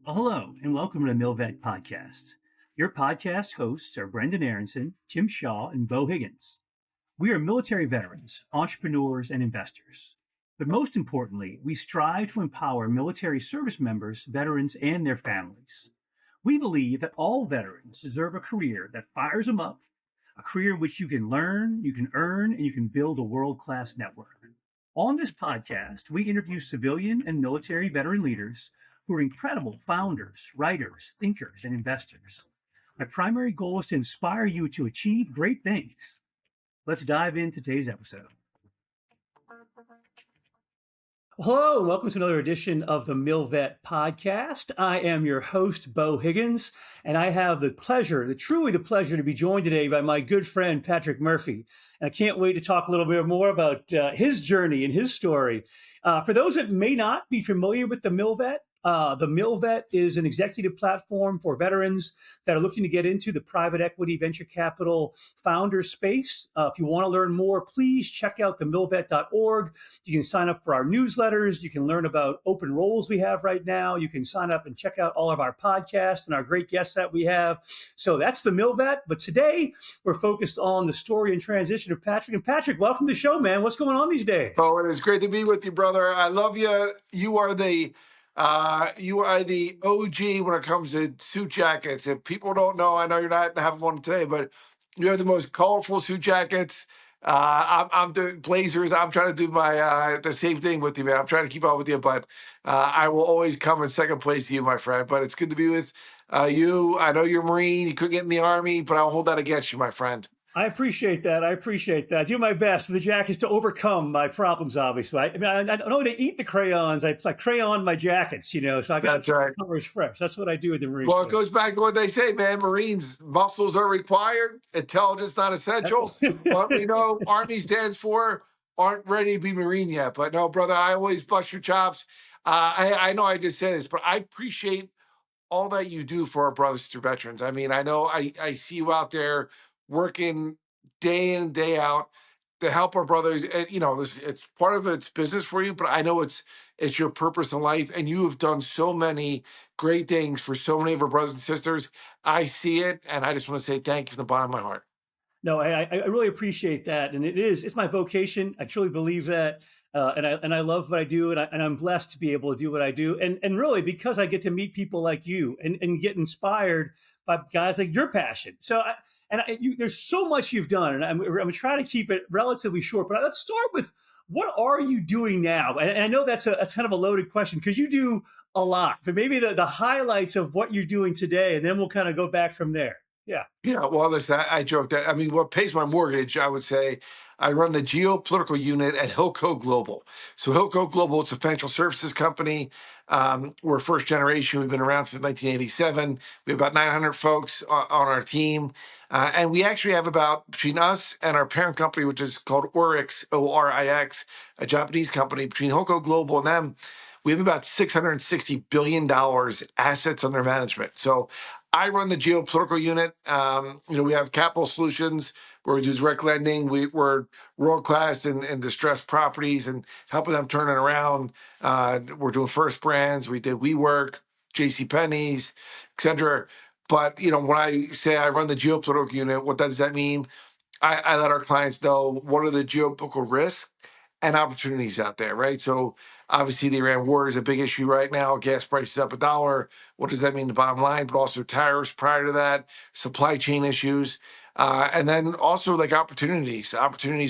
Well, hello, and welcome to the MilVet Podcast. Your podcast hosts are Brendan Aronson, Tim Shaw, and Beau Higgins. We are military veterans, entrepreneurs, and investors. But most importantly, we strive to empower military service members, veterans, and their families. We believe that all veterans deserve a career that fires them up, a career in which you can learn, you can earn, and you can build a world class network. On this podcast, we interview civilian and military veteran leaders who are incredible founders, writers, thinkers, and investors. My primary goal is to inspire you to achieve great things. Let's dive into today's episode. Hello, and welcome to another edition of the MilVet Podcast. I am your host, Beau Higgins, and I have the pleasure, truly the pleasure to be joined today by my good friend, Patrick Murphy. And I can't wait to talk a little bit more about his journey and his story. For those that may not be familiar with the MilVet is an executive platform for veterans that are looking to get into the private equity venture capital founder space. If you want to learn more, please check out themilvet.org. You can sign up for our newsletters. You can learn about open roles we have right now. You can sign up and check out all of our podcasts and our great guests that we have. So that's the MilVet. But today we're focused on the story and transition of Patrick. And Patrick, welcome to the show, man. What's going on these days? Oh, it is great to be with you, brother. I love you. You are the OG when it comes to suit jackets. If people don't know, I know you're not having one today, but you have the most colorful suit jackets. I'm doing blazers. I'm trying to do my the same thing with you, man. I'm trying to keep up with you, but I will always come in second place to you, my friend. But it's good to be with you. I know you're a Marine. You couldn't get in the Army, but I'll hold that against you, my friend. I appreciate that. I do my best for the jackets to overcome my problems, obviously. I don't know to eat the crayons. I crayon my jackets, so I got That's right. colors fresh. That's what I do with the Marines. Well, it goes back to what they say, man. Marines, muscles are required, intelligence not essential. What we know Army stands for, aren't ready to be Marine yet. But no, brother, I always bust your chops. I know I just said this, but I appreciate all that you do for our brothers and veterans. I mean, I know I see you out there working day in, day out to help our brothers. And, it's part of it's business for you, but I know it's your purpose in life. And you have done so many great things for so many of our brothers and sisters. I see it, and I just want to say thank you from the bottom of my heart. No, I really appreciate that, and it's my vocation. I truly believe that, and I love what I do, and I'm blessed to be able to do what I do, and really because I get to meet people like you and get inspired by guys like your passion. So there's so much you've done, and I'm trying to keep it relatively short. But let's start with what are you doing now? And I know that's kind of a loaded question because you do a lot, but maybe the highlights of what you're doing today, and then we'll kind of go back from there. Yeah. Yeah, well, listen, I joke that, I mean, what pays my mortgage, I would say, I run the geopolitical unit at Hilco Global. So Hilco Global, it's a financial services company. We're first generation. We've been around since 1987. We have about 900 folks on our team. And we actually have about, between us and our parent company, which is called Orix, Orix, a Japanese company, between Hilco Global and them, we have about $660 billion assets under management. So I run the geopolitical unit. We have capital solutions where we do direct lending. We're world class in distressed properties and helping them turn it around. We're doing first brands. We did WeWork, JCPenney's, et cetera. But, when I say I run the geopolitical unit, what does that mean? I let our clients know what are the geopolitical risks and opportunities out there, right? So obviously the Iran war is a big issue right now. Gas prices up $1. What does that mean to the bottom line? But also tariffs prior to that, supply chain issues, and then also like opportunities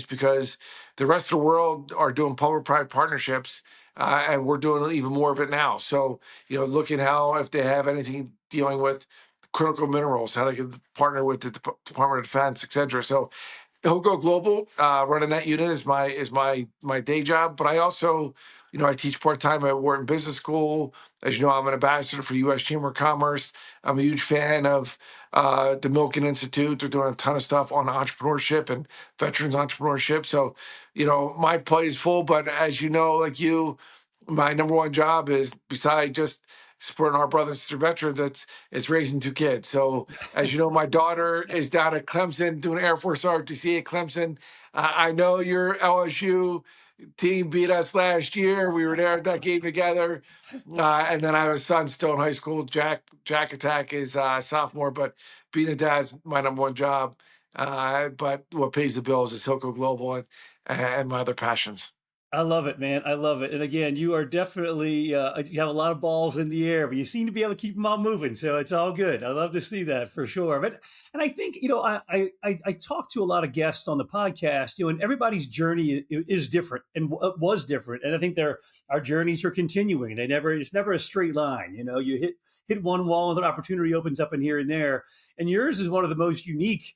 because the rest of the world are doing public-private partnerships, and we're doing even more of it now. So, looking how if they have anything dealing with critical minerals, how they can partner with the Department of Defense, et cetera. So Hilco Global, running that unit is my day job. But I also, I teach part-time at Wharton Business School. As you know, I'm an ambassador for U.S. Chamber of Commerce. I'm a huge fan of the Milken Institute. They're doing a ton of stuff on entrepreneurship and veterans entrepreneurship. So, my plate is full. But as you know, like you, my number one job is, beside just supporting our brothers and sister veterans, it's raising two kids. So as you know, my daughter is down at Clemson doing Air Force ROTC at Clemson. I know you're LSU. team beat us last year. We were there at that game together. And then I have a son still in high school. Jack Attack is sophomore, but being a dad's my number one job. But what pays the bills is Hilco Global and my other passions. I love it, man. I love it. And again, you are definitely you have a lot of balls in the air, but you seem to be able to keep them all moving. So it's all good. I love to see that for sure. But and I think I talk to a lot of guests on the podcast, and everybody's journey is different and was different. And I think our journeys are continuing. It's never a straight line. You hit one wall and an opportunity opens up in here and there. And yours is one of the most unique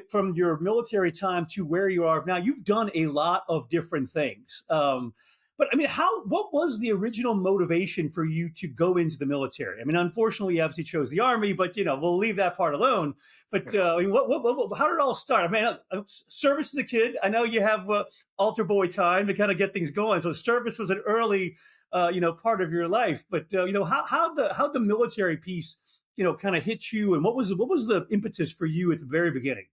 from your military time to where you are now. You've done a lot of different things. But I mean, what was the original motivation for you to go into the military? I mean, unfortunately, you obviously chose the Army, but we'll leave that part alone. But I mean, how did it all start? I mean, service as a kid, I know you have altar boy time to kind of get things going. So service was an early, part of your life. But how the military piece, kind of hit you, and what was the impetus for you at the very beginning?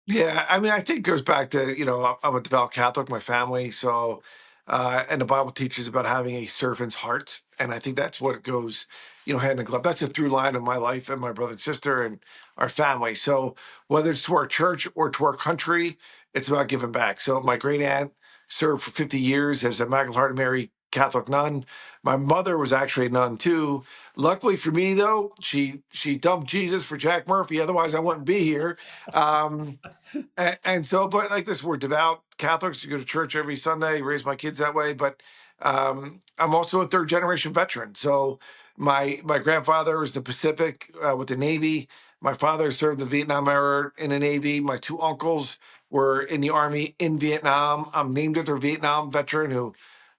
Yeah, I mean, I think it goes back to, I'm a devout Catholic, my family. So, and the Bible teaches about having a servant's heart. And I think that's what goes, hand in glove. That's a through line of my life and my brother and sister and our family. So, whether it's to our church or to our country, it's about giving back. So, my great aunt served for 50 years as a Immaculate Heart of Mary Catholic nun. My mother was actually a nun too. Luckily for me, though, she dumped Jesus for Jack Murphy. Otherwise, I wouldn't be here. Um, and so, but like this, we're devout Catholics. You go to church every Sunday, raise my kids that way. But I'm also a third generation veteran. So my grandfather was the Pacific with the Navy. My father served the Vietnam era in the Navy. My two uncles were in the Army in Vietnam. I'm named after a Vietnam veteran who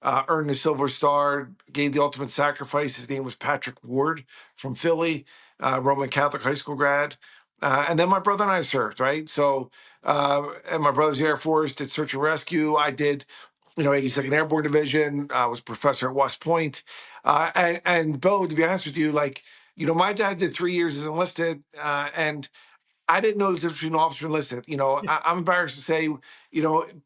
earned the Silver Star, gave the ultimate sacrifice. His name was Patrick Ward from Philly, Roman Catholic high school grad. And then my brother and I served, right? So and my brother's Air Force did search and rescue. I did, 82nd Airborne Division. I was professor at West Point. And Beau, to be honest with you, like, my dad did 3 years as enlisted, and I didn't know the difference between officer and enlisted. I'm embarrassed to say,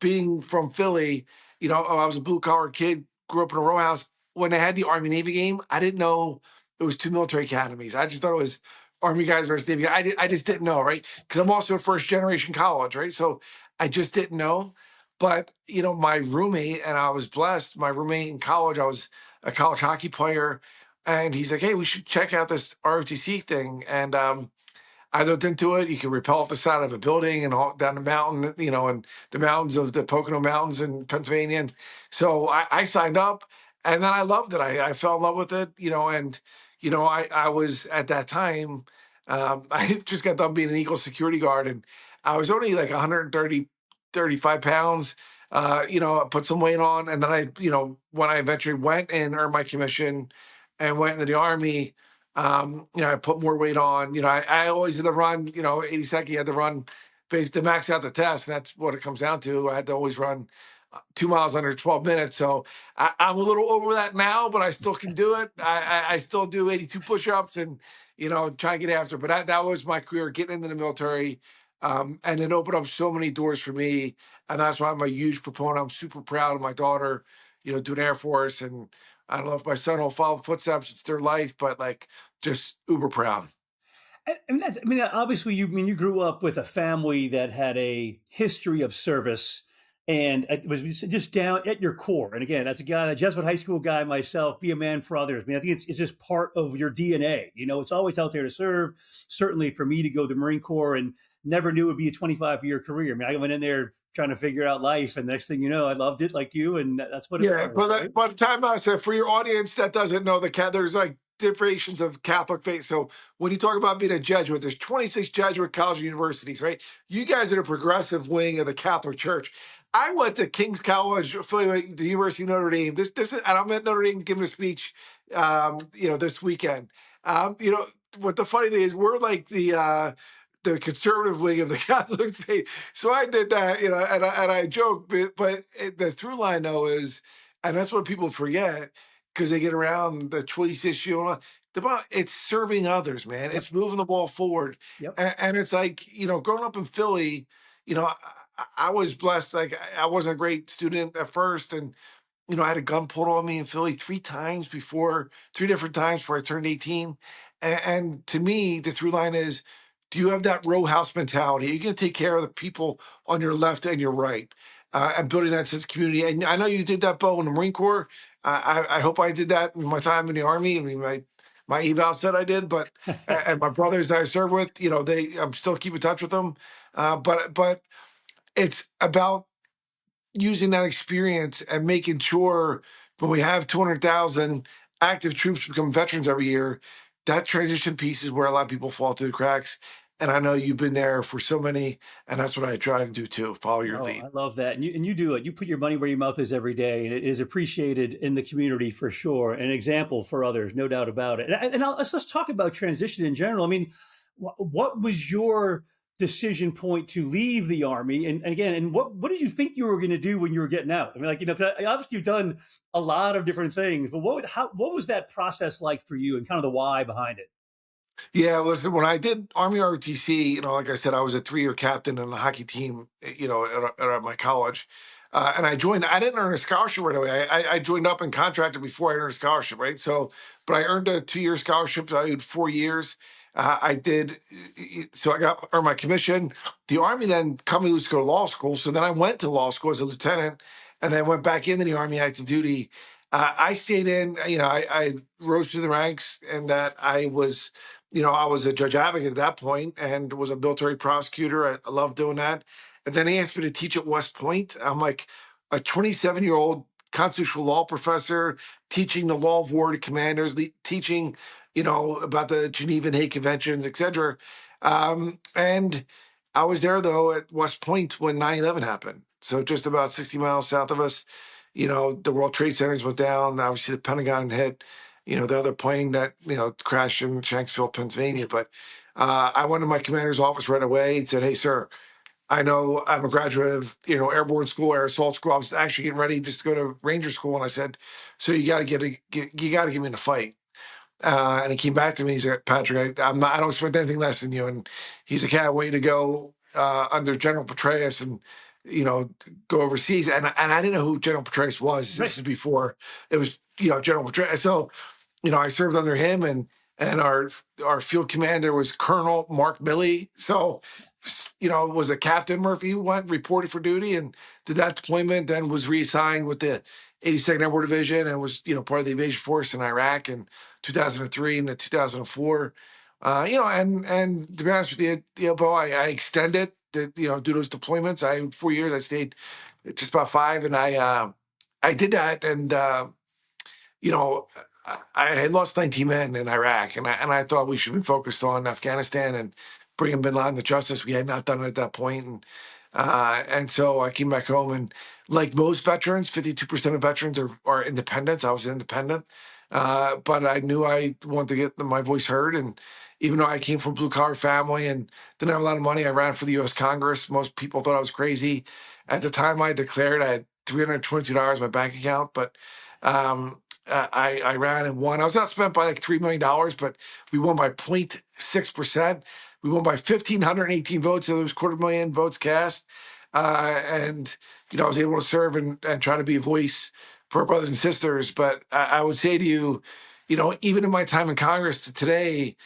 being from Philly, I was a blue collar kid, grew up in a row house. When I had the Army Navy game, I didn't know it was two military academies. I just thought it was Army guys versus Navy. I just didn't know, right? Because I'm also a first generation college, right? So I just didn't know. But my roommate, and I was blessed. My roommate in college, I was a college hockey player, and he's like, "Hey, we should check out this ROTC thing." And I looked into it. You can rappel off the side of a building and all down the mountain, and the mountains of the Pocono Mountains in Pennsylvania. And so I signed up, and then I loved it. I fell in love with it, and I was at that time, I just got done being an Eagle security guard, and I was only like 130, 35 pounds. I put some weight on, and then when I eventually went and earned my commission and went into the Army, I put more weight on. I always had to run, 82nd, you had to run basically to max out the test. And that's what it comes down to. I had to always run 2 miles under 12 minutes. So I'm a little over that now, but I still can do it. I still do 82 push-ups and, try and get after. But that was my career, getting into the military. And it opened up so many doors for me. And that's why I'm a huge proponent. I'm super proud of my daughter, doing Air Force. And I don't know if my son will follow footsteps. It's their life, but like, just uber proud. Obviously, you grew up with a family that had a history of service, and it was just down at your core. And again, as a guy, a Jesuit high school guy myself, be a man for others. I think it's just part of your DNA. It's always out there to serve. Certainly, for me to go to the Marine Corps and never knew it would be a 25-year career. I went in there trying to figure out life, and next thing you know, I loved it like you, and that's what it Yeah, was, but right? by the time I said, for your audience that doesn't know the cat, there's like differentiations of Catholic faith. So when you talk about being a Jesuit, there's 26 Jesuit colleges and universities, right? You guys are the progressive wing of the Catholic Church. I went to King's College, affiliated with the University of Notre Dame. This is, and I'm at Notre Dame giving a speech, this weekend. You know, what the funny thing is, we're like the conservative wing of the Catholic faith. So I did that, and I joke, but the through line though is, and that's what people forget because they get around the choice issue. It's serving others, man. Yep. It's moving the ball forward, Yep. and it's like growing up in Philly, you know, I was blessed. Like I wasn't a great student at first, and I had a gun pulled on me in Philly three different times before I turned 18. And to me, the through line is, do you have that row house mentality? Are you going to take care of the people on your left and your right, and building that sense of community? And I know you did that, Bo, in the Marine Corps. I hope I did that in my time in the Army. I mean, my eval said I did, but and my brothers that I served with, I'm still keep in touch with them. But it's about using that experience and making sure when we have 200,000 active troops become veterans every year, that transition piece is where a lot of people fall through the cracks. And I know you've been there for so many, and that's what I try to do too, follow your Oh, lead. I love that. And you do it. You put your money where your mouth is every day, and it is appreciated in the community for sure. An example for others, no doubt about it. Let's talk about transition in general. I mean, what was your decision point to leave the Army? And again, and what did you think you were going to do when you were getting out? I mean, like, 'cause obviously you've done a lot of different things, but what was that process like for you and kind of the why behind it? Yeah, listen, when I did Army ROTC, like I said, I was a 3-year captain in the hockey team, at my college. And I joined, I didn't earn a scholarship right away. I joined up and contracted before I earned a scholarship, right? So, but I earned a 2-year scholarship. So I did 4 years. I did, so I earned my commission. The Army then cut me loose to go to law school. So then I went to law school as a lieutenant and then went back into the Army active duty. I stayed in, I rose through the ranks and that I was a judge advocate at that point and was a military prosecutor. I loved doing that. And then he asked me to teach at West Point. I'm like a 27-year-old constitutional law professor teaching the law of war to commanders, teaching, about the Geneva and Hague Conventions, et cetera. And I was there, though, at West Point when 9/11 happened. So just about 60 miles south of us, the World Trade Centers went down. Obviously, the Pentagon hit the other plane that, crashed in Shanksville, Pennsylvania. But I went to my commander's office right away and said, "Hey, sir, I know I'm a graduate of, airborne school, air assault school. I was actually getting ready just to go to Ranger school." And I said, "So you got to you got to get me in a fight." And he came back to me. He's like, "Patrick, I don't expect anything less than you." And he's like, "Yeah, I want you to go under General Petraeus and, you know, go overseas." And I didn't know who General Petraeus was. This Right. is before it was, General Petraeus. So I served under him, and our field commander was Colonel Mark Milley. So, was a Captain Murphy who went reported for duty and did that deployment, then was reassigned with the 82nd Airborne Division and was, part of the invasion force in Iraq in 2003 and 2004. And to be honest with you, Bo, I extended do those deployments. 4 years, I stayed just about five, and I did that, and you know, I had lost 19 men in Iraq, and I thought we should be focused on Afghanistan and bringing Bin Laden to justice. We had not done it at that point, and so I came back home, and like most veterans, 52% of veterans are independents. I was an independent, but I knew I wanted to get my voice heard, and even though I came from a blue collar family and didn't have a lot of money, I ran for the U.S. Congress. Most people thought I was crazy. At the time I declared, I had $322 in my bank account, but um, I ran and won. I was outspent by like $3 million, but we won by 0.6%. We won by 1,518 votes. So there was 250,000 votes cast. And, I was able to serve and try to be a voice for our brothers and sisters. But I would say to you, even in my time in Congress to today,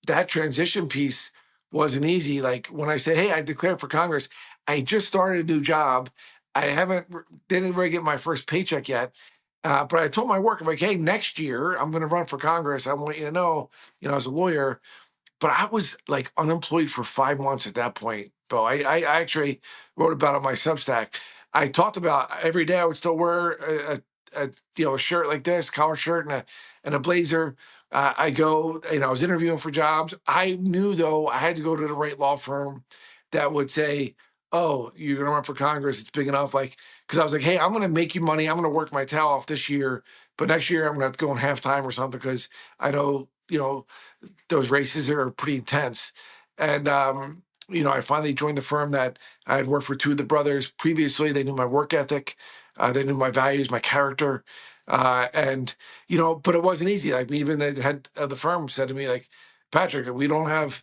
that transition piece wasn't easy. Like when I say, "Hey, I declared for Congress," I just started a new job. I didn't really get my first paycheck yet. But I told my work, I'm like, "Hey, next year I'm going to run for Congress. I want you to know, as a lawyer." But I was like unemployed for 5 months at that point, Bill. I actually wrote about it on my Substack. I talked about every day I would still wear a shirt like this, collar shirt and a blazer. I go, I was interviewing for jobs. I knew though I had to go to the right law firm that would say, "Oh, you're gonna run for Congress. It's big enough." Like, because I was like, "Hey, I'm gonna make you money. I'm gonna work my tail off this year, but next year I'm gonna have to go in halftime or something because I know, those races are pretty intense." And I finally joined a firm that I had worked for two of the brothers previously. They knew my work ethic, they knew my values, my character, and but it wasn't easy. Like even the head of the firm said to me, like, "Patrick, we don't have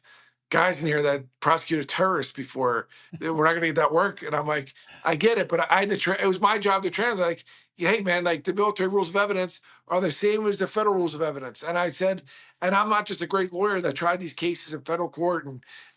guys in here that prosecuted terrorists before. We're not going to get that work. And I'm like, I get it, but I had to. It was my job to translate. Like, yeah, hey man, like the military rules of evidence are the same as the federal rules of evidence. And I said, and I'm not just a great lawyer that tried these cases in federal court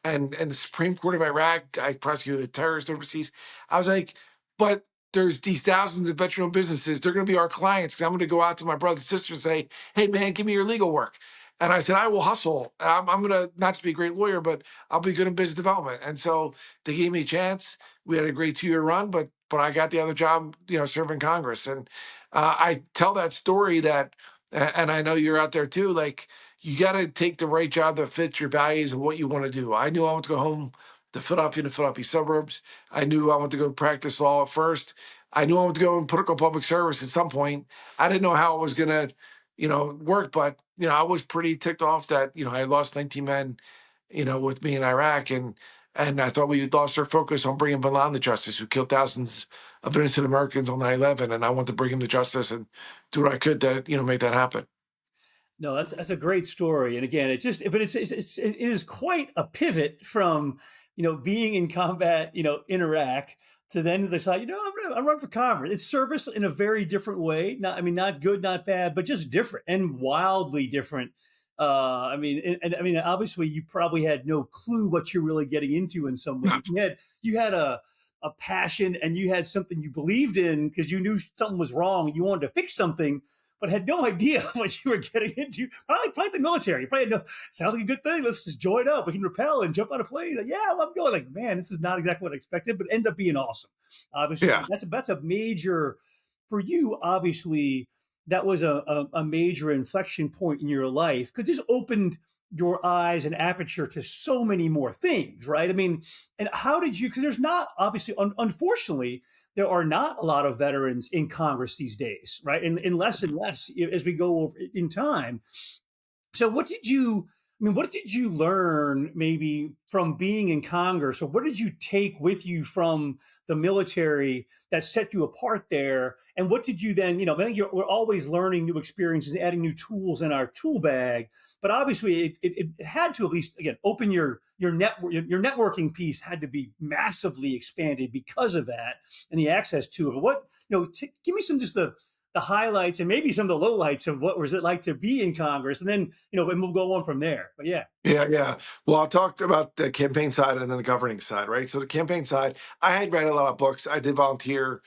and the Supreme Court of Iraq. I prosecuted terrorists overseas. I was like, but there's these thousands of veteran-owned businesses. They're going to be our clients because I'm going to go out to my brother and sister and say, hey man, give me your legal work. And I said, I will hustle. I'm going to not just be a great lawyer, but I'll be good in business development. And so they gave me a chance. We had a great 2-year run, but I got the other job, serving Congress. And I tell that story and I know you're out there too. Like you got to take the right job that fits your values and what you want to do. I knew I wanted to go home to Philadelphia and the Philadelphia suburbs. I knew I wanted to go practice law at first. I knew I wanted to go in political public service at some point. I didn't know how it was going to work. But, I was pretty ticked off that, I lost 19 men, with me in Iraq. And I thought we lost our focus on bringing Bin Laden to justice, who killed thousands of innocent Americans on 9/11. And I wanted to bring him to justice and do what I could to, make that happen. No, that's a great story, and again, it is quite a pivot from being in combat, in Iraq to then decide, I'm running for Congress. It's service in a very different way. Not good, not bad, but just different and wildly different. Obviously, you probably had no clue what you're really getting into in some way. You had a passion and you had something you believed in because you knew something was wrong. You wanted to fix something but had no idea what you were getting into. Probably the military. You probably had no, sounds like a good thing. Let's just join up. We can rappel and jump out of plane. Like, yeah, well, I'm going. Like, man, this is not exactly what I expected, but end up being awesome. Obviously, Yeah. that's a major for you. Obviously, that was a major inflection point in your life because this opened your eyes and aperture to so many more things, right? And how did you? Because there's not obviously, unfortunately, there are not a lot of veterans in Congress these days, right? And less and less as we go over in time. So what did you learn maybe from being in Congress, or what did you take with you from the military that set you apart there? And what did you then, I think we're always learning new experiences, adding new tools in our tool bag, but obviously it had to at least, again, open your network, your networking piece had to be massively expanded because of that and the access to it. But give me some, just the highlights and maybe some of the lowlights of what was it like to be in Congress, and then and we'll go on from there. But yeah. Yeah, yeah. Well, I'll talk about the campaign side and then the governing side, right? So the campaign side, I had read a lot of books. I did volunteer,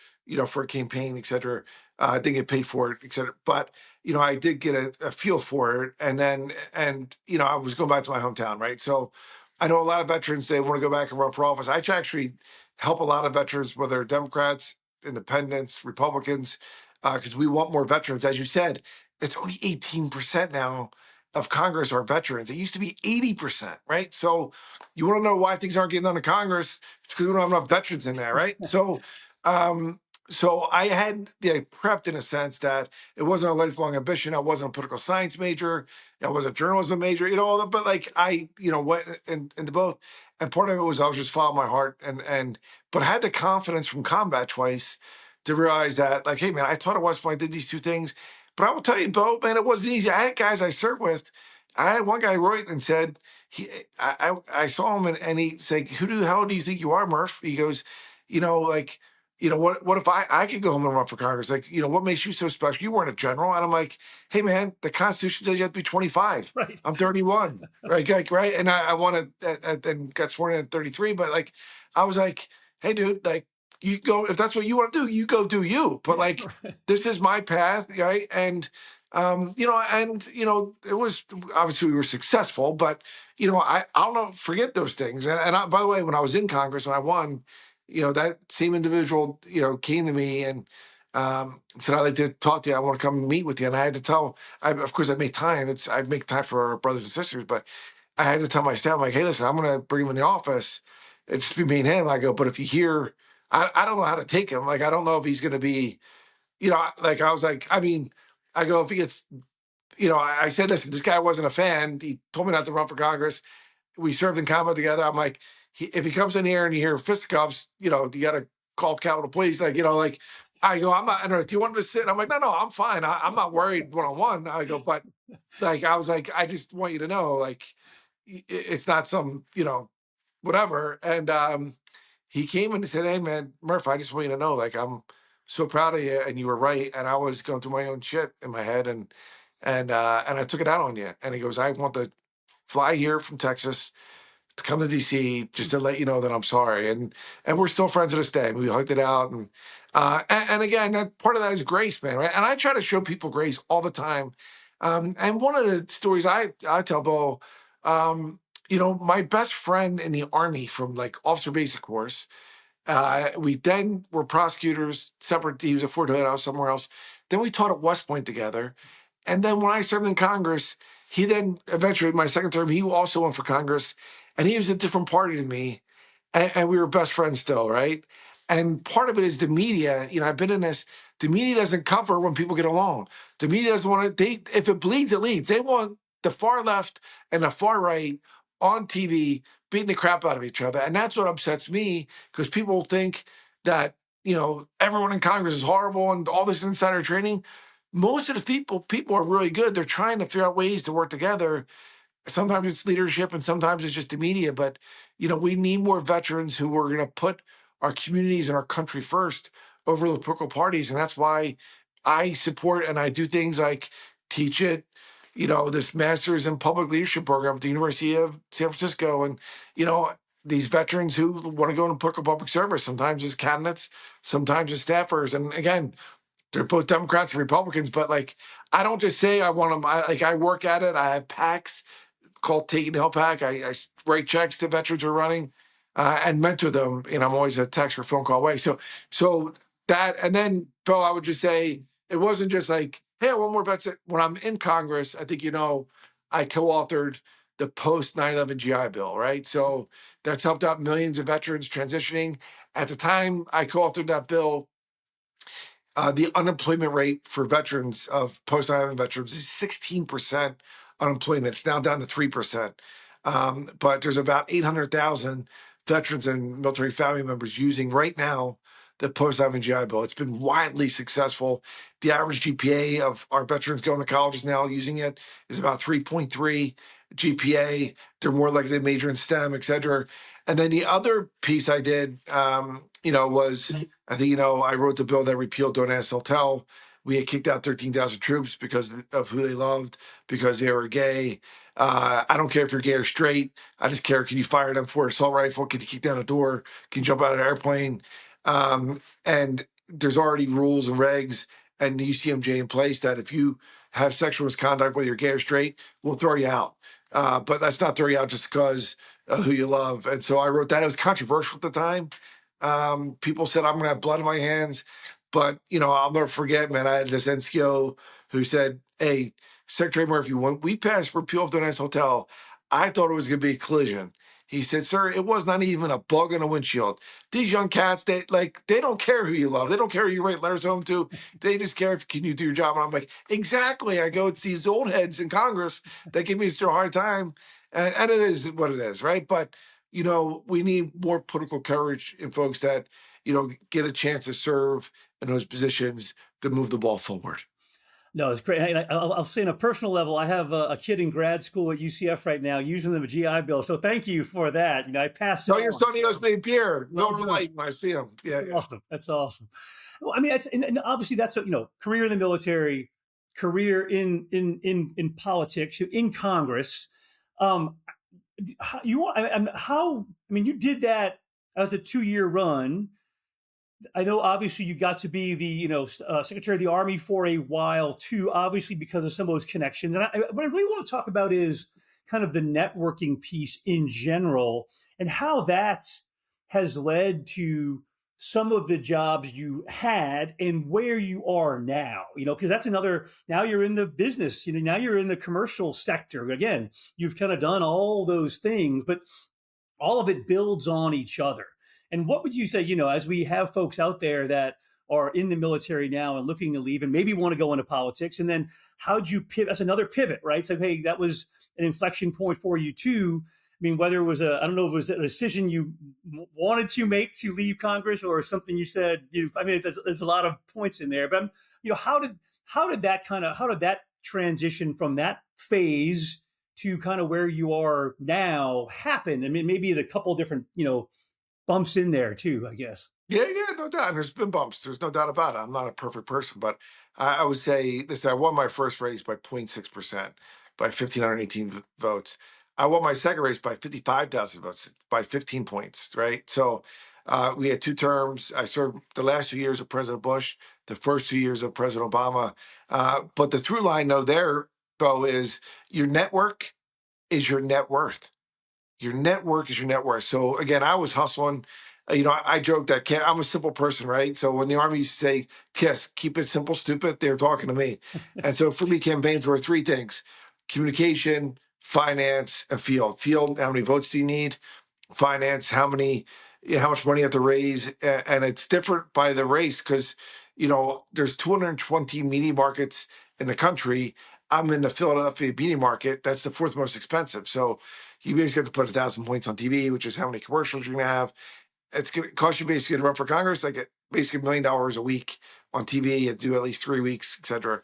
for a campaign, et cetera. I didn't get paid for it, et cetera. But, I did get a feel for it. I was going back to my hometown, right? So I know a lot of veterans, they want to go back and run for office. I actually help a lot of veterans, whether Democrats, independents, Republicans, because we want more veterans. As you said, it's only 18% now of Congress are veterans. It used to be 80%, right? So you want to know why things aren't getting done in Congress? It's because we don't have enough veterans in there, right? Um, so I had prepped in a sense that it wasn't a lifelong ambition. I wasn't a political science major. I was a journalism major, but like I, went into both. And part of it was I was just following my heart but I had the confidence from combat twice to realize that, like, hey man, I taught at West Point, I did these two things. But I will tell you, Bo, man, it wasn't easy. I had guys I served with. I had one guy wrote and said, I saw him and he's like, who the hell do you think you are, Murph? He goes, like, what if I could go home and run for Congress? Like, what makes you so special? You weren't a general. And I'm like, hey man, the Constitution says you have to be 25. Right. I'm 31. Right. Like, right. And I wanted and got sworn in at 33. But like, I was like, hey dude, like, you go, if that's what you want to do, you go do you. But like, this is my path, right? And it was obviously we were successful, but I don't know, forget those things. And by the way, when I was in Congress and I won, that same individual, came to me and said, I'd like to talk to you. I want to come meet with you. And I had to tell, of course, I made time. I make time for our brothers and sisters, but I had to tell my staff, like, hey, listen, I'm going to bring him in the office. It's just be me and him. I go, but if you hear, I don't know how to take him. Like, I don't know if he's going to be, like, I was like, I go, if he gets, I said, listen, this guy wasn't a fan. He told me not to run for Congress. We served in combat together. I'm like, if he comes in here and you hear fisticuffs, you got to call Capitol Police. Like, like, I go, I'm not, I don't know, do you want him to sit? I'm like, no, I'm fine. I'm not worried one-on-one. I go, but like, I was like, I just want you to know, like, it's not some, whatever. And he came and he said, "Hey man, Murph, I just want you to know, like, I'm so proud of you, and you were right. And I was going through my own shit in my head, and I took it out on you." And he goes, "I want to fly here from Texas to come to DC just to let you know that I'm sorry." And we're still friends to this day. We hugged it out, and again, that part of that is grace, man, right? And I try to show people grace all the time. And one of the stories I tell Bo, my best friend in the Army from like officer basic course, we then were prosecutors, separate. He was at Fort Hood, I was somewhere else. Then we taught at West Point together. And then when I served in Congress, he then eventually, my second term, he also went for Congress, and he was a different party than me, and we were best friends still, right? And part of it is the media. I've been in this. The media doesn't cover when people get along. The media doesn't want to. If it bleeds, it leads. They want the far left and the far right on TV beating the crap out of each other, and that's what upsets me, because people think that everyone in Congress is horrible and all this insider trading. Most of the people are really good. They're trying to figure out ways to work together. Sometimes it's leadership and sometimes it's just the media, but we need more veterans who are going to put our communities and our country first over the political parties. And that's why I support and I do things like teach it, this master's in public leadership program at the University of San Francisco. And these veterans who want to go into political public service, sometimes as candidates, sometimes as staffers. And again, they're both Democrats and Republicans, but like, I don't just say I want them. I work at it. I have PACs called Taking the Help Pack. I write checks to veterans who are running, and mentor them. I'm always a text or phone call away. So that, and then Bill, I would just say it wasn't just like, hey, one more vets. When I'm in Congress, I think I co-authored the post 9/11 GI Bill, right? So that's helped out millions of veterans transitioning. At the time I co-authored that bill, the unemployment rate for veterans of post 9/11 veterans is 16% unemployment. It's now down to 3%. But there's about 800,000 veterans and military family members using right now the post 9/11 GI Bill. It's been widely successful. The average GPA of our veterans going to college now using it is about 3.3 GPA. They're more likely to major in STEM, et cetera. And then the other piece I did, was I think, I wrote the bill that repealed Don't Ask, Don't Tell. We had kicked out 13,000 troops because of who they loved, because they were gay. I don't care if you're gay or straight. I just care, can you fire them for assault rifle? Can you kick down a door? Can you jump out of an airplane? And there's already rules and regs and the UCMJ in place that if you have sexual misconduct, whether you're gay or straight, we'll throw you out. But that's not throw you out just because of who you love. And so I wrote that. It was controversial at the time. People said I'm going to have blood in my hands, but I'll never forget, man. I had this NCO who said, "Hey, Secretary Murphy, when we passed repeal of the Nice Hotel, I thought it was going to be a collision." He said, "Sir, it was not even a bug in a windshield. These young cats, they don't care who you love. They don't care who you write letters home to. They just care if can you do your job." And I'm like, exactly. I go, it's these old heads in Congress that give me such a hard time, and it is what it is, right? But we need more political courage in folks that, get a chance to serve in those positions to move the ball forward. No, it's great. And I'll say on a personal level, I have a kid in grad school at UCF right now using the GI Bill. So thank you for that. I passed it Tell your on. son he owes me a beer. Well Miller done. Lite when I see him. Yeah, yeah. Awesome. That's awesome. Well, I mean, and obviously that's career in the military, career in politics, in Congress. Um, you did that as a 2-year run. I know obviously you got to be the Secretary of the Army for a while too, obviously because of some of those connections. And what I really want to talk about is kind of the networking piece in general and how that has led to some of the jobs you had and where you are now. Because that's another. Now you're in the business. Now you're in the commercial sector. Again, you've kind of done all those things, but all of it builds on each other. And what would you say, as we have folks out there that are in the military now and looking to leave and maybe want to go into politics, and then how'd you pivot? That's another pivot, right? So, hey, that was an inflection point for you too. I mean, whether it was I don't know if it was a decision you wanted to make to leave Congress or something you said, there's a lot of points in there, but how did that transition from that phase to kind of where you are now happen? I mean, maybe a couple different, bumps in there too, I guess. Yeah, no doubt. And there's been bumps. There's no doubt about it. I'm not a perfect person, but I would say this: I won my first race by 0.6%, by 1,518 votes. I won my second race by 55,000 votes, by 15 points, right? So we had two terms. I served the last 2 years of President Bush, the first 2 years of President Obama. But the through line, though, there, Bo, is your network is your net worth. Your network is your net worth. So again, I was hustling. I joke that I'm a simple person, right? So when the Army used to say, "Kiss, keep it simple, stupid," they were talking to me. And so for me, campaigns were three things: communication, finance, and field. Field, how many votes do you need? Finance, how much money you have to raise, and it's different by the race because there's 220 media markets in the country. I'm in the Philadelphia media market. That's the fourth most expensive. So you basically have to put 1,000 points on TV, which is how many commercials you're gonna have. It's going to cost you basically to run for Congress, like basically $1 million a week on TV and do at least 3 weeks, et cetera.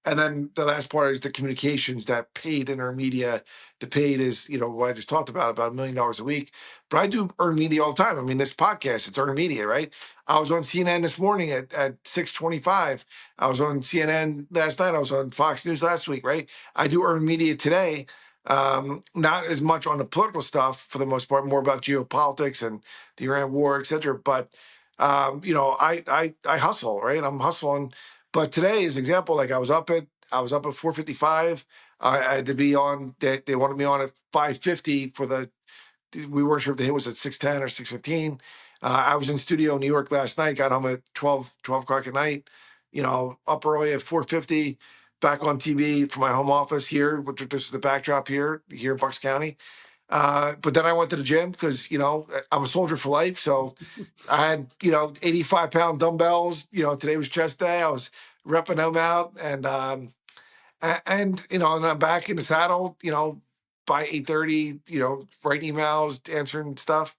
And then the last part is the communications, that paid intermedia. The paid is, what I just talked about $1 million a week. But I do earned media all the time. I mean, this podcast, it's earned media, right? I was on CNN this morning at 6:25. I was on CNN last night. I was on Fox News last week, right? I do earn media today. Not as much on the political stuff for the most part, more about geopolitics and the Iran war, et cetera. But I hustle, right? I'm hustling. But today is an example. Like I was up at 4:55. I had to be on. They wanted me on at 5:50 for the. We weren't sure if the hit was at 6:10 or 6:15. I was in studio in New York last night. Got home at 12 o'clock at night. Up early at 4:50. Back on TV from my home office here, which this is the backdrop here in Bucks County. But then I went to the gym because I'm a soldier for life. So I had 85-pound dumbbells. Today was chest day. I was repping them out, and I'm back in the saddle. By 8:30. Writing emails, answering stuff.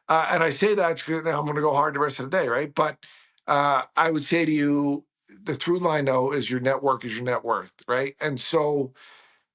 And I say that because I'm going to go hard the rest of the day, right? But I would say to you, the through line though is your network is your net worth, right? And so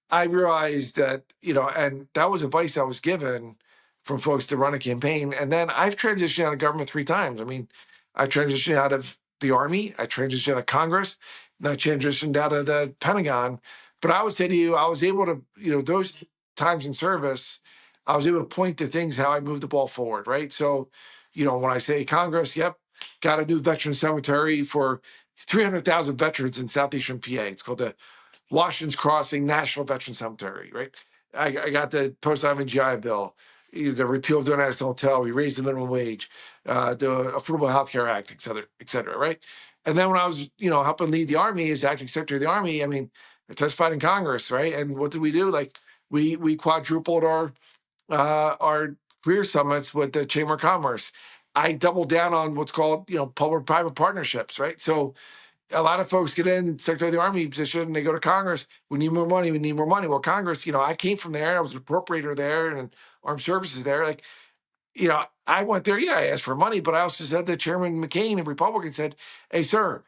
I realized that, and that was advice I was given from folks to run a campaign. And then I've transitioned out of government 3 times. I mean, I transitioned out of the Army, I transitioned out of Congress, and I transitioned out of the Pentagon. But I would say to you, I was able to, those times in service, I was able to point to things how I moved the ball forward, right? So, when I say Congress, yep, got a new veteran cemetery for 300,000 veterans in southeastern PA. It's called the Washington's Crossing National Veteran Cemetery, right? I got the post-9/11 GI Bill, the repeal of the national hotel, we raised the minimum wage, the Affordable Health Care Act, et cetera, right? And then when I was, helping lead the Army as acting Secretary of the Army, I mean, I testified in Congress, right? And what did we do? Like we quadrupled our career summits with the Chamber of Commerce. I doubled down on what's called, public-private partnerships, right? So a lot of folks get in Secretary of the Army position, they go to Congress, we need more money, we need more money. Well, Congress, I came from there, I was an appropriator there and armed services there. Like, I went there, yeah, I asked for money, but I also said to Chairman McCain, a Republican, said, hey, sir,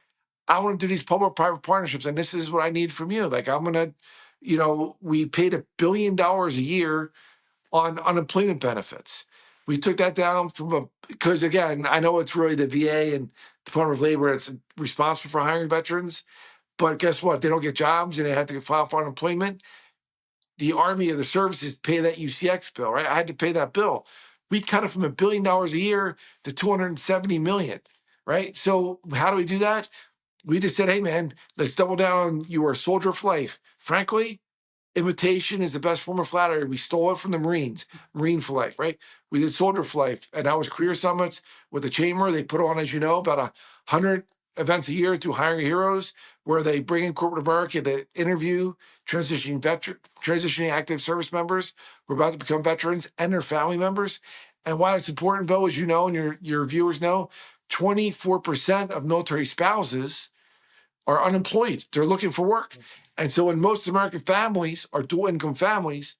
I want to do these public-private partnerships, and this is what I need from you. Like, I'm going to, we paid $1 billion a year on unemployment benefits. We took that down because again, I know it's really the VA and Department of Labor that's responsible for hiring veterans. But guess what? If they don't get jobs and they have to file for unemployment, the Army or the services pay that UCX bill, right? I had to pay that bill. We cut it from $1 billion a year to 270 million, right? So how do we do that? We just said, hey man, let's double down on you are a soldier for life. Frankly, imitation is the best form of flattery. We stole it from the Marines, Marine for Life, right? We did Soldier for Life, and that was career summits with the Chamber. They put on, as you know, about 100 events a year through Hiring Heroes, where they bring in corporate America to interview transitioning active service members who are about to become veterans and their family members. And why it's important, Bill, as you know, and your viewers know, 24% of military spouses are unemployed. They're looking for work. And so in most American families or dual income families,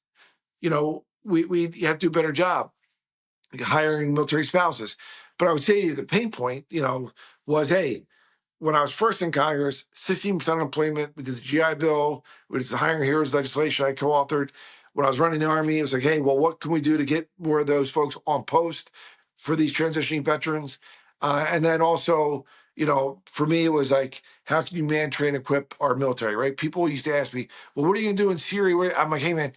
we have to do a better job hiring military spouses. But I would say to you, the pain point, was, hey, when I was first in Congress, 16% unemployment, we did the GI Bill, we did the Hiring Heroes legislation I co-authored. when I was running the Army, it was like, hey, well, what can we do to get more of those folks on post for these transitioning veterans? And then also, for me, it was like, how can you man, train, equip our military, right? People used to ask me, well, what are you going to do in Syria? I'm like, hey, man,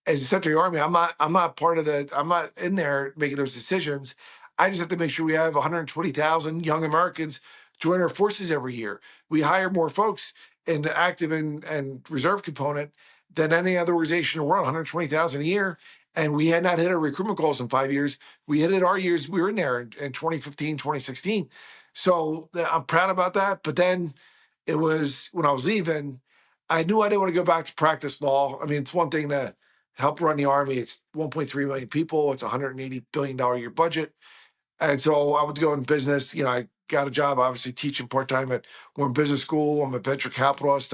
as a Secretary of the Army, I'm not in there making those decisions. I just have to make sure we have 120,000 young Americans join our forces every year. We hire more folks in the active and reserve component than any other organization in the world, 120,000 a year. And we had not hit our recruitment goals in 5 years. We hit it our years we were in there in 2015, 2016. So I'm proud about that. But then it was when I was leaving, I knew I didn't want to go back to practice law. I mean, it's one thing to help run the Army. It's 1.3 million people. It's $180 billion a year budget. And so I would go in business. I got a job, obviously, teaching part-time at Warren Business School. I'm a venture capitalist.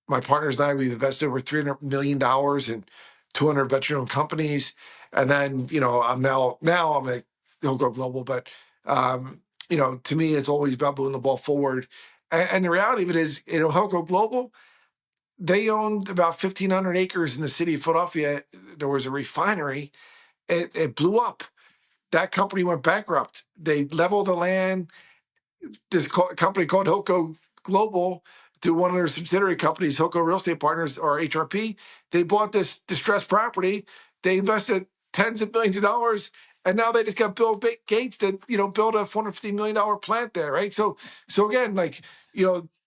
My partners and I, we've invested over $300 million in 200 veteran-owned companies. And then, I'm at Hilco Global. But, to me, it's always about moving the ball forward. And the reality of it is, Hilco Global, they owned about 1,500 acres in the city of Philadelphia. There was a refinery. It blew up. That company went bankrupt. They leveled the land. This company called Hilco Global, to one of their subsidiary companies, Hilco Real Estate Partners, or HRP. They bought this distressed property. They invested tens of millions of dollars, and now they just got Bill Gates to build a $450 million plant there, right? So again,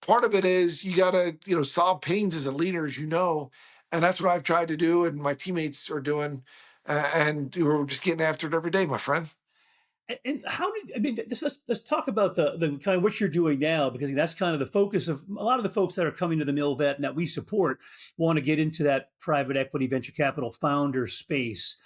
part of it is you got to solve pains as a leader, and that's what I've tried to do, and my teammates are doing, and we're just getting after it every day, my friend. And how did I mean? Let's talk about the kind of what you're doing now, because that's kind of the focus of a lot of the folks that are coming to the MilVet and that we support want to get into that private equity venture capital founder space.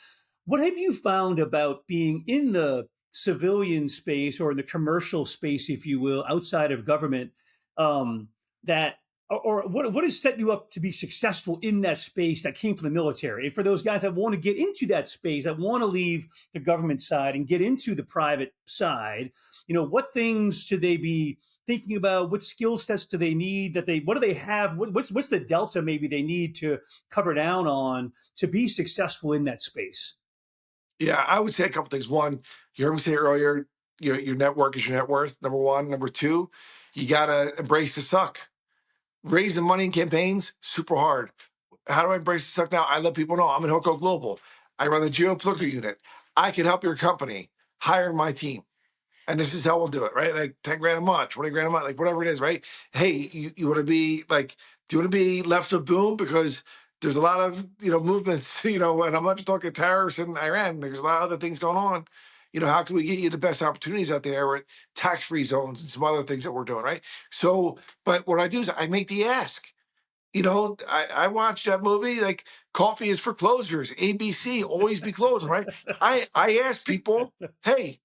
What have you found about being in the civilian space or in the commercial space, if you will, outside of government, that or what has set you up to be successful in that space that came from the military? And for those guys that want to get into that space, that want to leave the government side and get into the private side, what things should they be thinking about? What skill sets do they need? What do they have? What's the delta maybe they need to cover down on to be successful in that space? Yeah, I would say a couple things. One, you heard me say earlier, your network is your net worth, number one. Number two, you got to embrace the suck. Raising money in campaigns, super hard. How do I embrace the suck now? I let people know I'm in Hilco Global. I run the geopolitical unit. I can help your company hire my team. And this is how we'll do it, right? Like 10 grand a month, 20 grand a month, like whatever it is, right? Hey, you want to be like, do you want to be left of boom? Because there's a lot of, movements, and I'm not just talking tariffs in Iran. There's a lot of other things going on. How can we get you the best opportunities out there with tax-free zones and some other things that we're doing, right? So, but what I do is I make the ask. I watched that movie, like coffee is for closers, ABC, always be closing, right? I ask people, hey,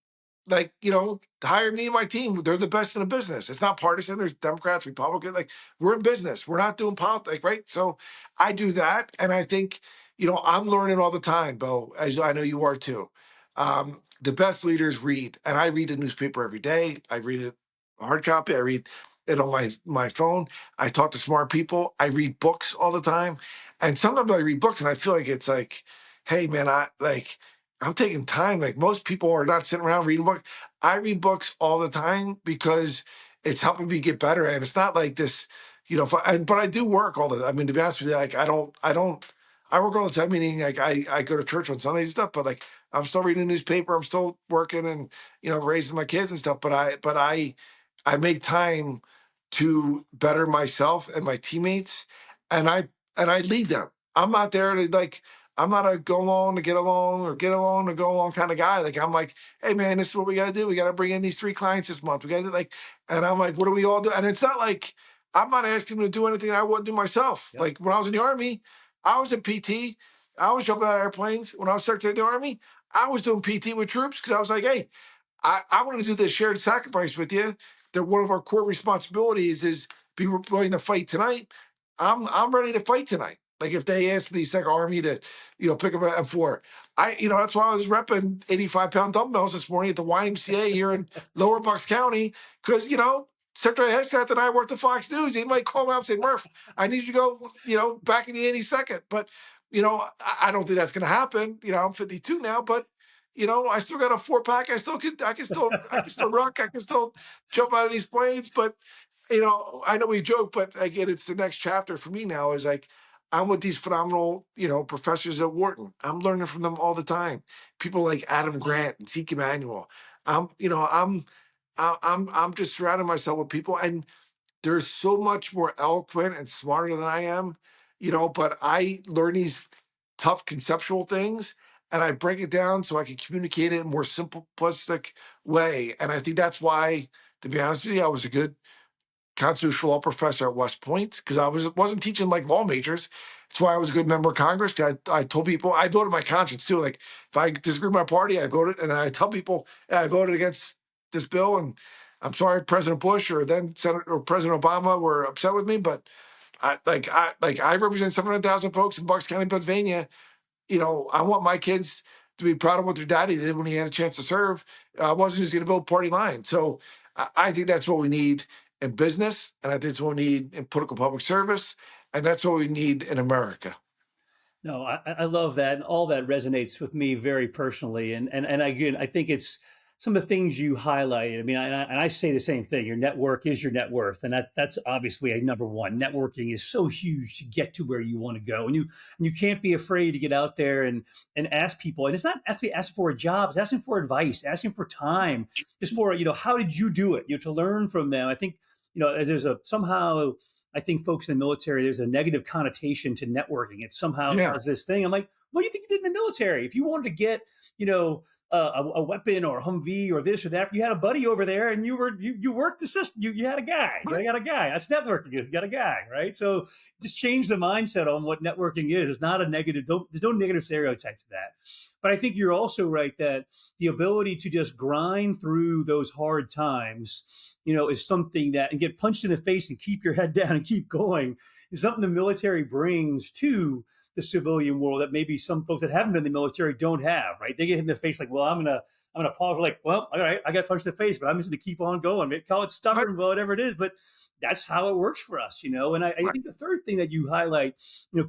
hire me and my team. They're the best in the business. It's not partisan. There's Democrats, Republicans. Like, we're in business. We're not doing politics, right? So I do that. And I think, I'm learning all the time, Beau, as I know you are too. The best leaders read. And I read the newspaper every day. I read it hard copy. I read it on my phone. I talk to smart people. I read books all the time. And sometimes I read books and I feel like it's like, hey, man, I'm taking time. Like, most people are not sitting around reading books. I read books all the time because it's helping me get better. And it's not like this, but I do work all the, I mean, to be honest with you, like, I work all the time, meaning like I go to church on Sundays and stuff, but like, I'm still reading the newspaper. I'm still working and, raising my kids and stuff. But I make time to better myself and my teammates, and I lead them. I'm not there to like, I'm not a go along to get along or get along to go along kind of guy. Like, I'm like, hey man, this is what we got to do. We got to bring in these 3 clients this month. We got to and I'm like, what do we all do? And it's not like I'm not asking them to do anything I wouldn't do myself. Yep. Like, when I was in the Army, I was a PT. I was jumping out of airplanes. When I was Secretary of the Army, I was doing PT with troops because I was like, hey, I want to do this shared sacrifice with you. That one of our core responsibilities is be willing to fight tonight. I'm ready to fight tonight. Like, if they ask me, Second Army, to pick up an M4, that's why I was repping 85-pound dumbbells this morning at the YMCA here in Lower Bucks County, because Secretary Hegseth and I worked at Fox News. He might call me up and say, Murph, I need you to go back in the 82nd. But I don't think that's going to happen. I'm 52 now, but I still got a 4-pack. I can still rock. I can still jump out of these planes. But I know we joke, but again, it's the next chapter for me now. Is like I'm with these phenomenal, professors at Wharton. I'm learning from them all the time. People like Adam Grant and Zeke Emanuel. I'm, you know, I'm just surrounding myself with people, and they're so much more eloquent and smarter than I am, but I learn these tough conceptual things and I break it down so I can communicate it in a more simplistic way. And I think that's why, to be honest with you, I was a good constitutional law professor at West Point because wasn't teaching like law majors. That's why I was a good member of Congress. I told people I voted my conscience too. Like if I disagree with my party, I voted, and I tell people I voted against this bill, and I'm sorry, President Bush or then Senator or President Obama were upset with me, but I represent 700,000 folks in Bucks County, Pennsylvania. I want my kids to be proud of what their daddy did when he had a chance to serve. I wasn't just going to build party line. So I think that's what we need in business, and I think it's what we need in political public service, and that's what we need in America. No, I love that, and all that resonates with me very personally. And again, I think it's some of the things you highlighted. I mean, I say the same thing. Your network is your net worth, and that's obviously a number one. Networking is so huge to get to where you want to go, and you can't be afraid to get out there and ask people. And it's not actually asking for a job; it's asking for advice, asking for time, just for how did you do it? To learn from them. I think there's a somehow. I think folks in the military, there's a negative connotation to networking. It somehow Yeah. does this thing. I'm like, what do you think you did in the military? If you wanted to get, a weapon or a Humvee or this or that, you had a buddy over there and you worked the system. You had a guy. You got a guy. That's networking is. You got a guy, right? So just change the mindset on what networking is. It's not a negative. There's no negative stereotype to that. But I think you're also right that the ability to just grind through those hard times, is something that, and get punched in the face and keep your head down and keep going, is something the military brings to the civilian world that maybe some folks that haven't been in the military don't have, right? They get hit in the face like, well, I'm gonna pause, like, well, all right, I got punched in the face, but I'm just gonna keep on going. Maybe call it stubborn, whatever it is, but that's how it works for us, And I think the third thing that you highlight,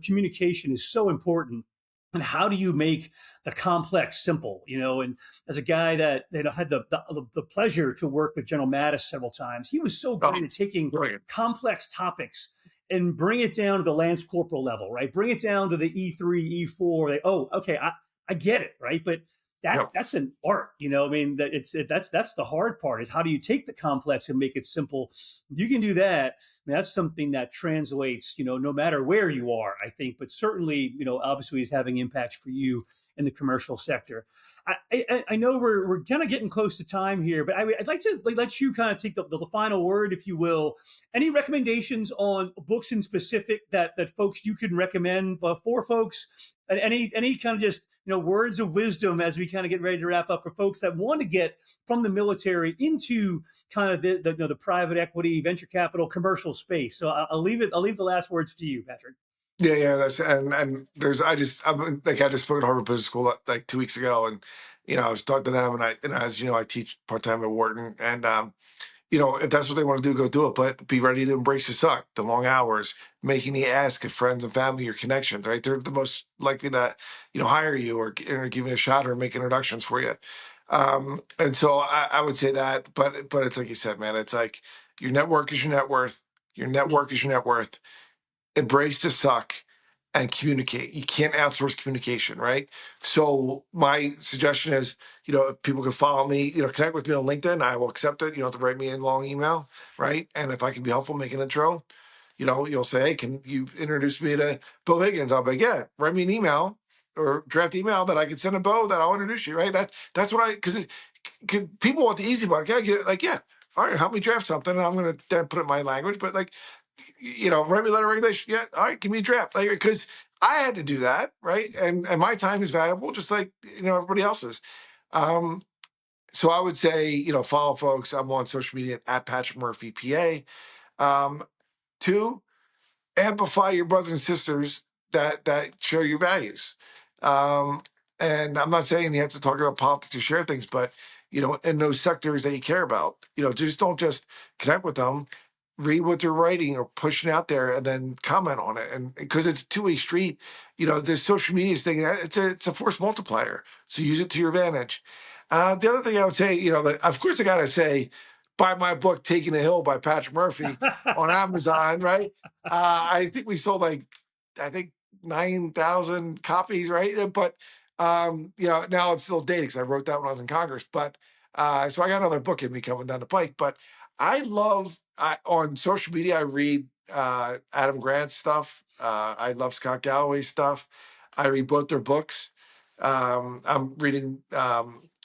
communication is so important. And how do you make the complex simple? And as a guy that had the pleasure to work with General Mattis several times, he was so great at taking complex topics and bring it down to the lance corporal level, right? Bring it down to the E3, E4. Okay, I get it, right? But that's an art, I mean, that's the hard part, is how do you take the complex and make it simple? You can do that. I mean, that's something that translates, no matter where you are, I think, but certainly, obviously is having impacts for you in the commercial sector. I know we're kind of getting close to time here, but I'd like to let you kind of take the final word, if you will. Any recommendations on books in specific that folks you can recommend for folks, and any kind of just words of wisdom as we kind of get ready to wrap up for folks that want to get from the military into kind of the private equity, venture capital, commercial space. So I'll leave the last words to you, Patrick. Yeah. That's and there's I just spoke at Harvard Business School like 2 weeks ago, and I was talking to them, and as I teach part time at Wharton, and if that's what they want to do, go do it. But be ready to embrace the suck, the long hours, making the ask of friends and family, your connections, right? They're the most likely to, hire you or give you a shot or make introductions for you. And so I would say that, but it's like you said, man, it's like your network is your net worth. Your network is your net worth. Embrace the suck and communicate. You can't outsource communication, right? So my suggestion is, if people can follow me, connect with me on LinkedIn, I will accept it. You don't have to write me a long email, right? And if I can be helpful, make an intro, you'll say, hey, can you introduce me to Beau Higgins? I'll be like, yeah, write me an email or draft email that I can send to Beau that I'll introduce you, right? That's what because people want the easy part. Yeah, get it, like, yeah, all right, help me draft something, and I'm going to then put it in my language. But like, write me a letter of regulation. Yeah, all right, give me a draft. Like, because I had to do that, right? And my time is valuable, just like everybody else's. So I would say, follow folks. I'm on social media at Patrick Murphy PA. 2, amplify your brothers and sisters that share your values. And I'm not saying you have to talk about politics to share things, but in those sectors that you care about, just don't just connect with them. read what they're writing or pushing out there and then comment on it. And because it's a two-way street, this social media thing, it's a force multiplier. So use it to your advantage. The other thing I would say, of course I got to say, buy my book, Taking the Hill by Patrick Murphy on Amazon, right? I think we sold I think 9,000 copies, right? But, now it's still dated because I wrote that when I was in Congress. But so I got another book in me coming down the pike. But on social media, I read Adam Grant's stuff. I love Scott Galloway's stuff. I read both their books. I'm reading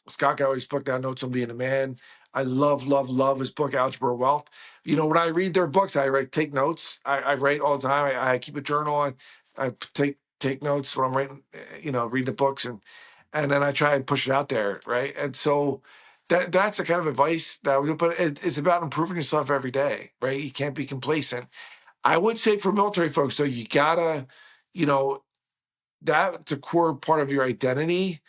Scott Galloway's book now, Notes on Being a Man. I love, love, love his book, Algebra of Wealth. When I read their books, take notes. I write all the time. I keep a journal. I take notes when I'm writing, reading the books, and then I try and push it out there, right? And so that's the kind of advice that I would. But it's about improving yourself every day, right? You can't be complacent. I would say for military folks, though, you gotta, that's a core part of your identity.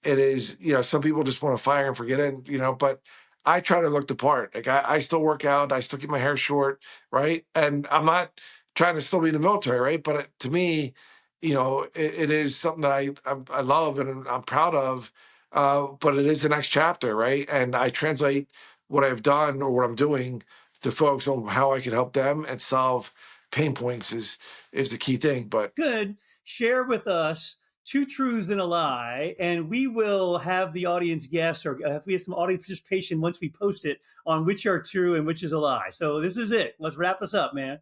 It is, some people just want to fire and forget it, but I try to look the part. Like I still work out, I still keep my hair short, and I'm not trying to still be in the military, right? But to me, it is something that I love and I'm proud of. But it is the next chapter, right? And I translate what I've done or what I'm doing to folks on how I can help them and solve pain points is the key thing. But Good. Share with us two truths and a lie, and we will have the audience guess, or if we have some audience participation once we post it, on which are true and which is a lie. So this is it. Let's wrap us up, man.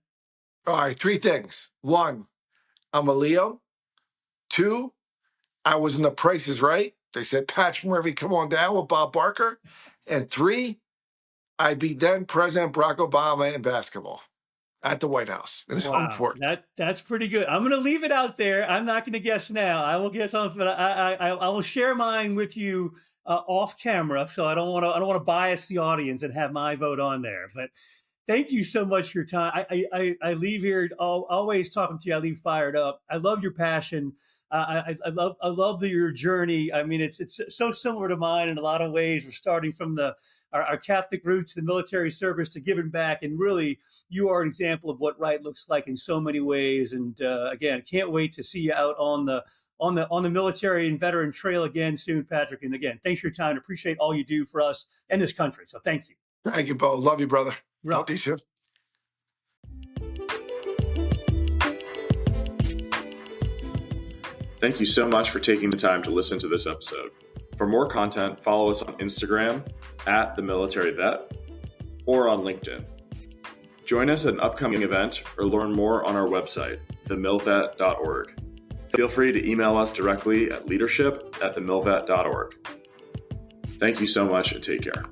all right, three things. One, I'm a Leo. Two, I was in The Price is Right. They said, Patrick Murphy, come on down with Bob Barker. And three, I beat then President Barack Obama in basketball at the White House in his home Wow, court. that's pretty good. I'm going to leave it out there. I'm not going to guess now. I will guess on, but I will share mine with you off camera. So I don't want to bias the audience and have my vote on there. But thank you so much for your time. I leave here always talking to you. I leave fired up. I love your passion. I love your journey. I mean, it's so similar to mine in a lot of ways. We're starting from our Catholic roots, the military service, to giving back, and really, you are an example of what right looks like in so many ways. And again, can't wait to see you out on the military and veteran trail again soon, Patrick. And again, thanks for your time. Appreciate all you do for us and this country. So thank you. Thank you, Beau. Love you, brother. Talk to you soon. Thank you so much for taking the time to listen to this episode. For more content, follow us on Instagram @TheMilitaryVet or on LinkedIn. Join us at an upcoming event or learn more on our website, TheMilVet.org. Feel free to email us directly at leadership@TheMilVet.org. Thank you so much and take care.